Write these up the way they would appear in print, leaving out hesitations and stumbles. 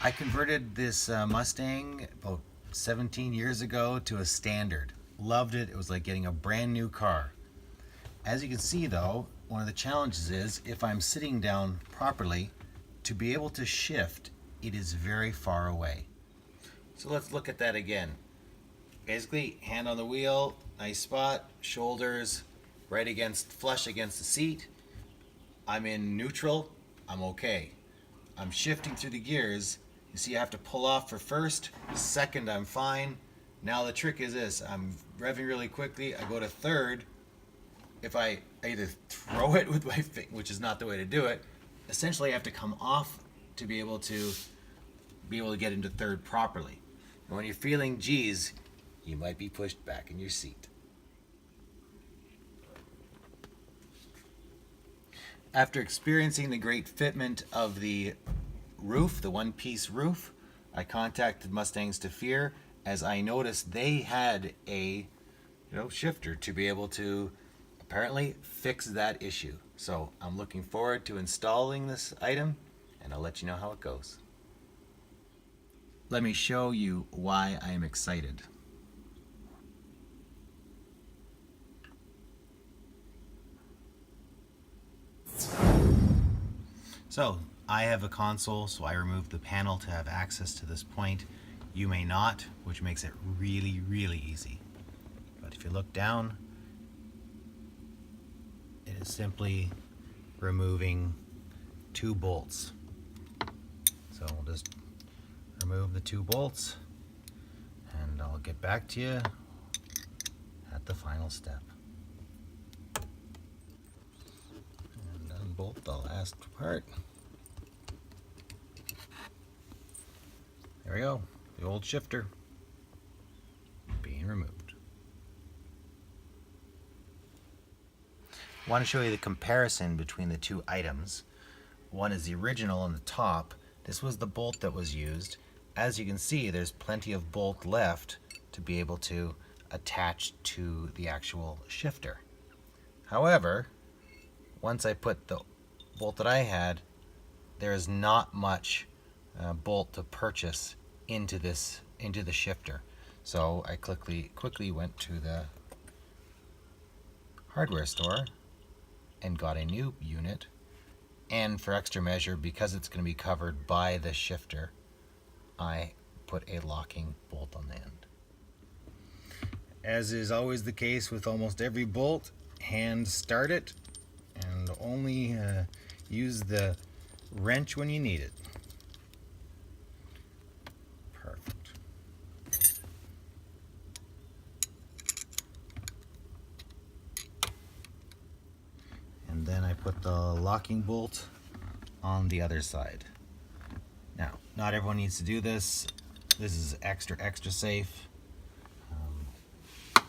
I converted this Mustang about 17 years ago to a standard. Loved it. It was like getting a brand new car. As you can see though, one of the challenges is if I'm sitting down properly, to be able to shift, it is very far away. So let's look at that again. Basically, hand on the wheel, nice spot, shoulders right against, flush against the seat. I'm in neutral, I'm okay. I'm shifting through the gears. You see I have to pull off for first, second I'm fine. Now the trick is this, I'm revving really quickly, I go to third. If I either throw it with my finger, which is not the way to do it, essentially I have to come off to be able to get into third properly. And when you're feeling G's, you might be pushed back in your seat. After experiencing the great fitment of the roof, the one-piece roof, I contacted Mustangs to Fear as I noticed they had a shifter to be able to apparently fix that issue. So I'm looking forward to installing this item and I'll let you know how it goes. Let me show you why I am excited. So I have a console, so I removed the panel to have access to this point. You may not, which makes it really, really easy. But if you look down, it is simply removing 2 bolts. So we'll just remove the 2 bolts and I'll get back to you at the final step. And unbolt the last part. There we go, the old shifter being removed. I want to show you the comparison between the 2 items. One is the original on the top. This was the bolt that was used. As you can see, there's plenty of bolt left to be able to attach to the actual shifter. However, once I put the bolt that I had, there is not much bolt to purchase into the shifter. So I quickly went to the hardware store and got a new unit, and for extra measure, because it's going to be covered by the shifter, I put a locking bolt on the end. As is always the case with almost every bolt, hand start it and only use the wrench when you need it. Perfect. And then I put the locking bolt on the other side. Now, not everyone needs to do this. This is extra safe.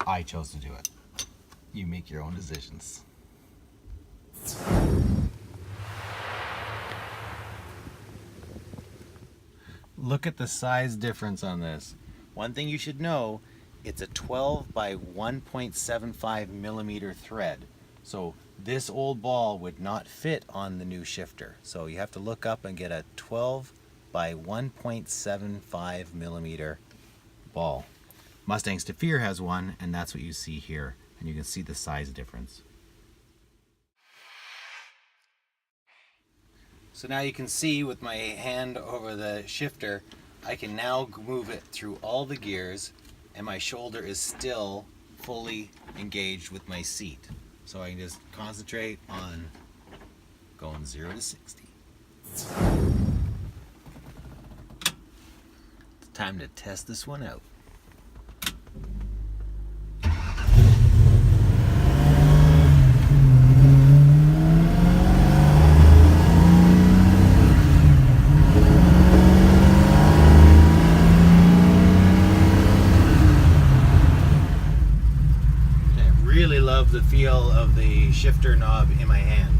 I chose to do it. You make your own decisions. Look at the size difference on this. One thing you should know, it's a 12 by 1.75 millimeter thread. So this old ball would not fit on the new shifter. So you have to look up and get a 12 by 1.75 millimeter ball. Mustangs to Fear has one, and that's what you see here. And you can see the size difference. So now you can see with my hand over the shifter, I can now move it through all the gears and my shoulder is still fully engaged with my seat. So I can just concentrate on going 0 to 60. It's time to test this one out. The feel of the shifter knob in my hand.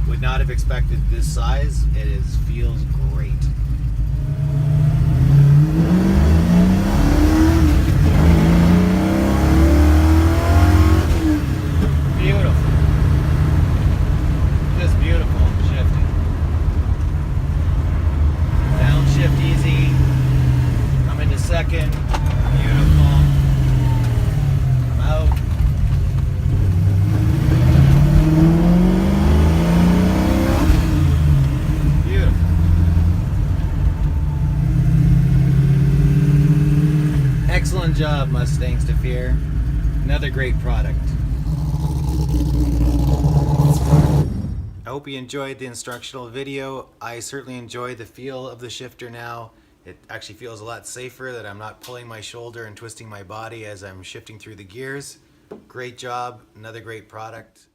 Would not have expected this size. It feels great. Beautiful. Just beautiful shifting. here. Another great product. I hope you enjoyed the instructional video. I certainly enjoy the feel of the shifter now. It actually feels a lot safer that I'm not pulling my shoulder and twisting my body as I'm shifting through the gears. Great job, another great product.